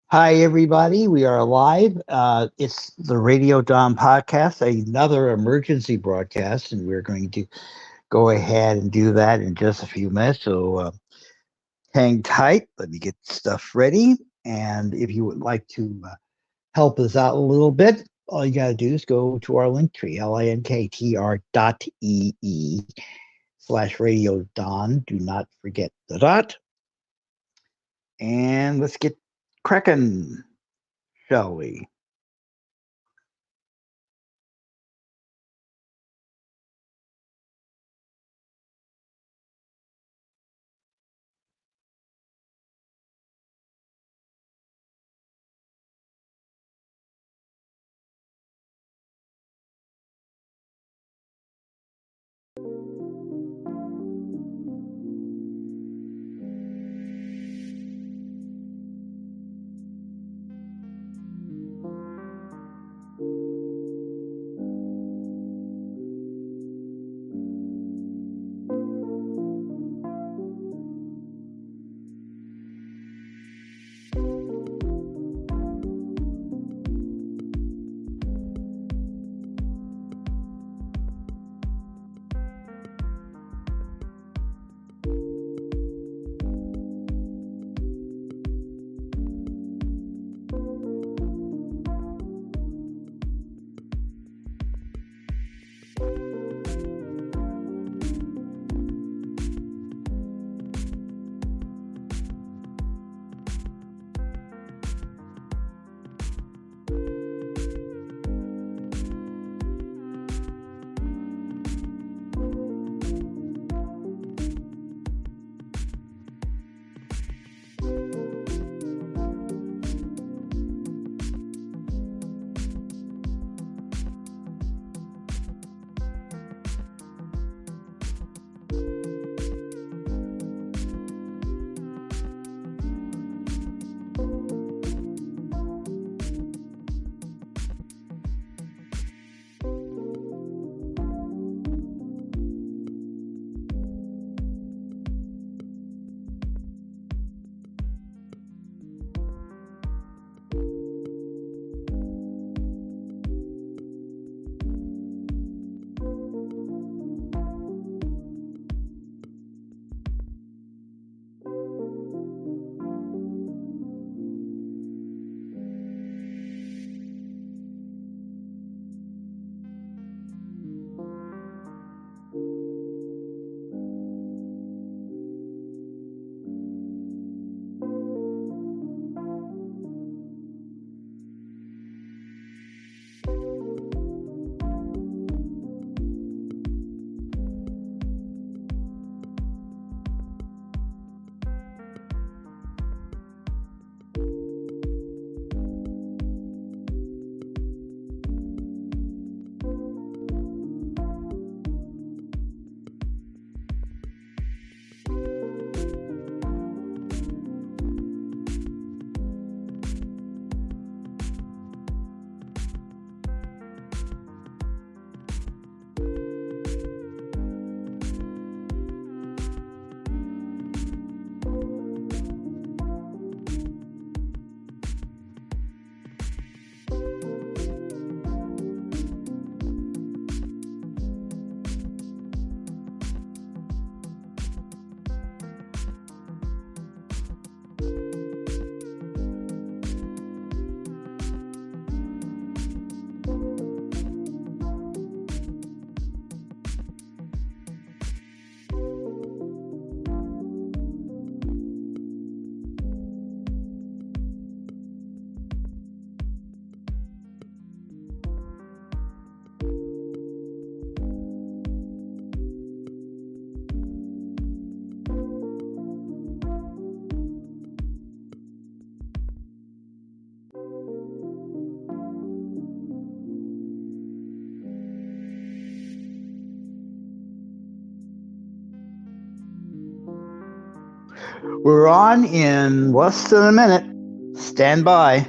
Hi, everybody. We are live. It's the Radio Dom podcast, another emergency broadcast, and we're going to go ahead and do that in just a few minutes. So hang tight. Let me get stuff ready. And if you would like to help us out a little bit, all you got to do is go to our link tree, linktr.ee/Radio Don. Do not forget the dot. And let's get cracking, shall we? We're on in less than a minute. Stand by.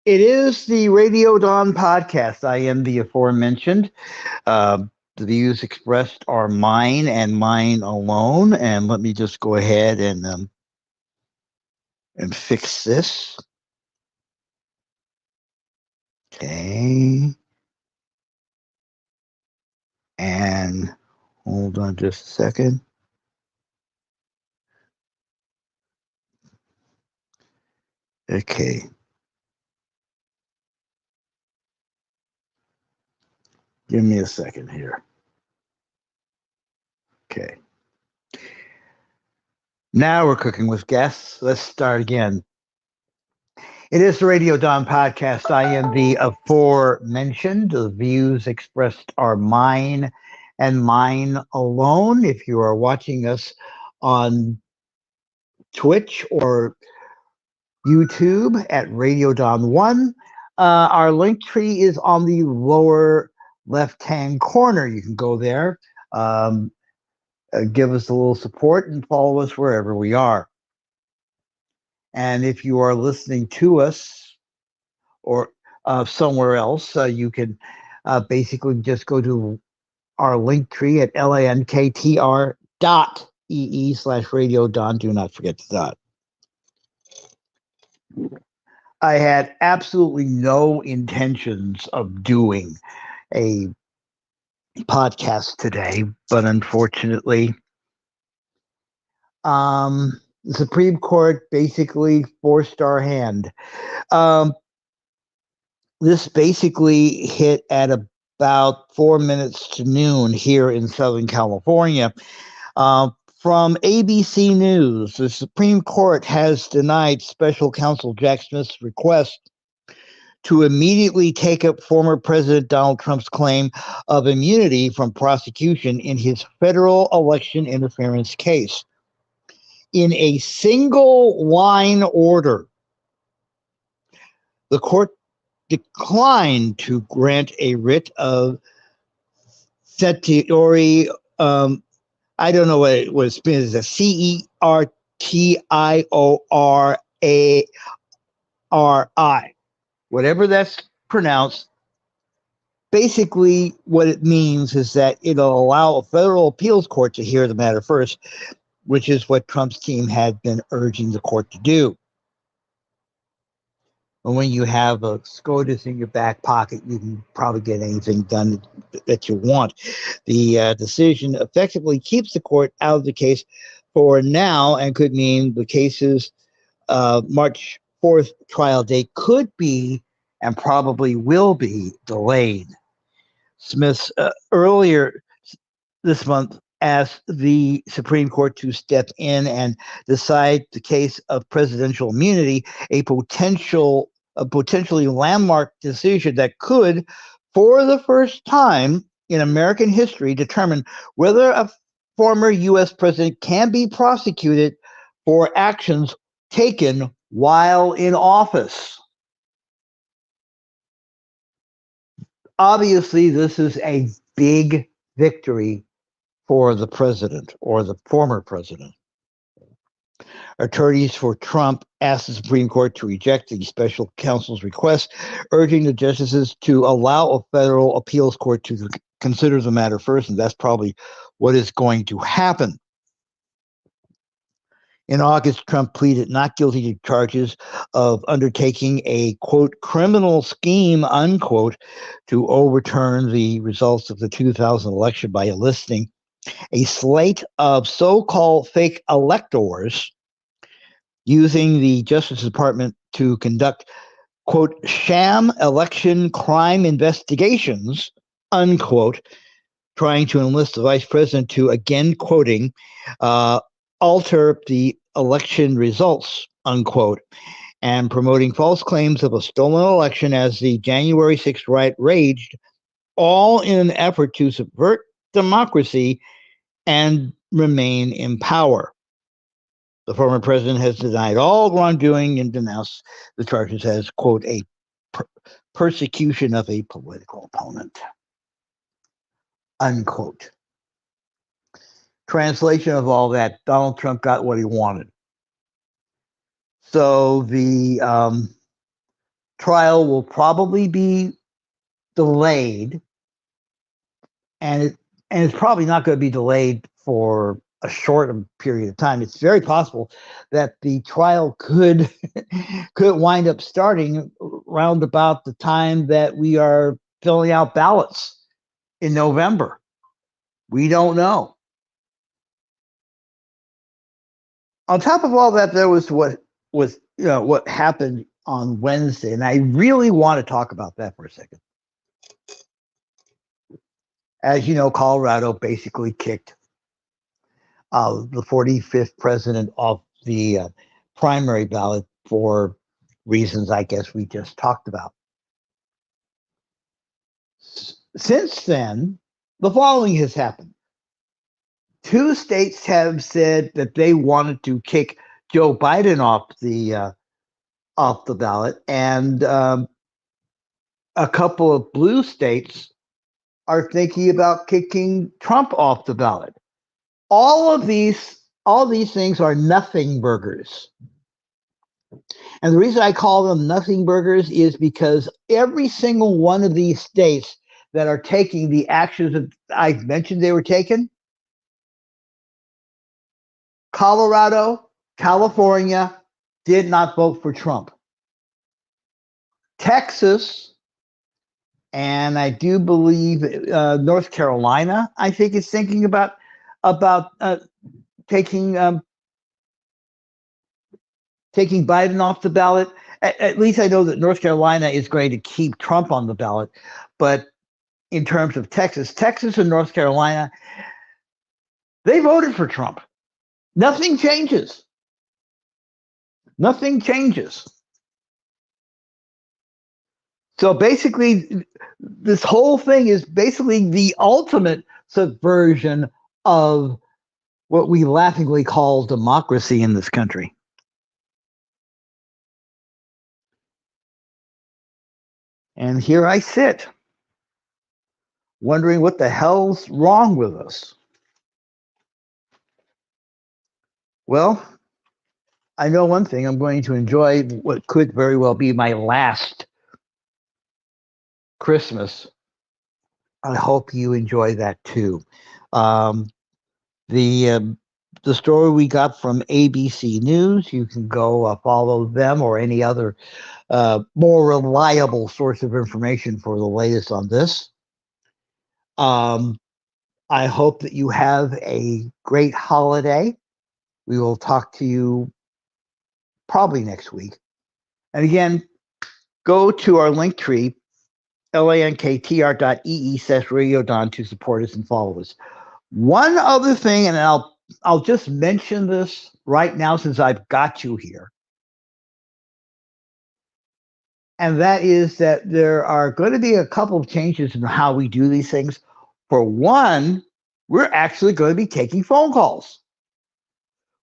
It is the Radio Dawn podcast. I am the aforementioned. Uh, the views expressed are mine and mine alone. And let me just go ahead and fix this. Okay. And hold on just a second. Okay. Give me a second here. Okay. Now we're cooking with gas. Let's start again. It is the Radio Dawn podcast. I am the aforementioned. The views expressed are mine and mine alone. If you are watching us on Twitch or YouTube at Radio Dawn 1, our link tree is on the lower left-hand corner. You can go there, give us a little support, and follow us wherever we are. And if you are listening to us or somewhere else, you can basically just go to our link tree at lanktr.ee/Radio Dawn. Do not forget the dot. I had absolutely no intentions of doing a podcast today, but unfortunately, the Supreme Court basically forced our hand. This basically hit at about 4 minutes to noon here in Southern California. From ABC News, the Supreme Court has denied special counsel Jack Smith's request to immediately take up former President Donald Trump's claim of immunity from prosecution in his federal election interference case. In a single line order, the court declined to grant a writ of certiorari. I don't know what it was. It's a CERTIORARI. Whatever that's pronounced. Basically, what it means is that it'll allow a federal appeals court to hear the matter first, which is what Trump's team had been urging the court to do. And when you have a Scotus in your back pocket, you can probably get anything done that you want. The decision effectively keeps the court out of the case for now and could mean the case's March 4th trial date could be and probably will be delayed. Smith earlier this month asked the Supreme Court to step in and decide the case of presidential immunity, a potentially landmark decision that could, for the first time in American history, determine whether a former U.S. president can be prosecuted for actions taken while in office. Obviously, this is a big victory for the president or the former president. Attorneys for Trump asked the Supreme Court to reject the special counsel's request, urging the justices to allow a federal appeals court to consider the matter first, and that's probably what is going to happen. In August, Trump pleaded not guilty to charges of undertaking a, quote, criminal scheme, unquote, to overturn the results of the 2000 election by enlisting a slate of so-called fake electors using the Justice Department to conduct, quote, sham election crime investigations, unquote, trying to enlist the vice president to, again quoting, alter the election results, unquote, and promoting false claims of a stolen election as the January 6th riot raged, all in an effort to subvert democracy and remain in power. The former president has denied all wrongdoing and denounced the charges as, quote, a persecution of a political opponent, unquote. Translation of all that, Donald Trump got what he wanted. So the trial will probably be delayed, and it's probably not going to be delayed for a short period of time. It's very possible that the trial could could wind up starting around about the time that we are filling out ballots in November. We don't know. On top of all that, there was what happened on Wednesday, and I really want to talk about that for a second. As you know, Colorado basically kicked the 45th president off the primary ballot for reasons I guess we just talked about. Since then, the following has happened. 2 states have said that they wanted to kick Joe Biden off the ballot, and a couple of blue states are thinking about kicking Trump off the ballot. All these things are nothing burgers. And the reason I call them nothing burgers is because every single one of these states that are taking the actions that I mentioned they were taking, Colorado, California, did not vote for Trump. Texas, and I do believe North Carolina, I think, is thinking about taking Biden off the ballot. At least I know that North Carolina is going to keep Trump on the ballot. But in terms of Texas and North Carolina, they voted for Trump. Nothing changes. Nothing changes. So basically, this whole thing is basically the ultimate subversion of what we laughingly call democracy in this country. And here I sit, wondering what the hell's wrong with us. Well, I know one thing. I'm going to enjoy what could very well be my last Christmas. I hope you enjoy that too. The story we got from ABC News, you can go follow them or any other more reliable source of information for the latest on this. I hope that you have a great holiday. We will talk to you probably next week. And again, go to our link tree, lanktr.ee/radiodon to support us and follow us. One other thing, and I'll just mention this right now since I've got you here. And that is that there are going to be a couple of changes in how we do these things. For one, we're actually going to be taking phone calls.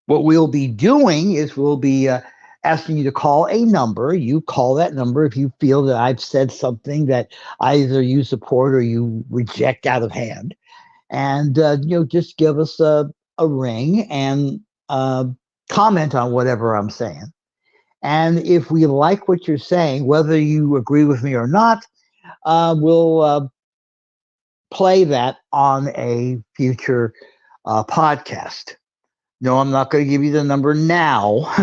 What we'll be doing is we'll be asking you to call a number. You call that number if you feel that I've said something that either you support or you reject out of hand. And, just give us a ring and comment on whatever I'm saying. And if we like what you're saying, whether you agree with me or not, we'll play that on a future podcast. No, I'm not going to give you the number now,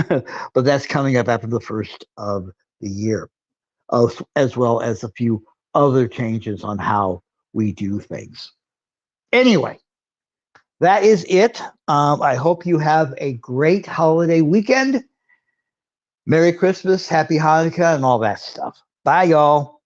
but that's coming up after the first of the year, as well as a few other changes on how we do things. Anyway, that is it. I hope you have a great holiday weekend. Merry Christmas, Happy Hanukkah, and all that stuff. Bye, y'all.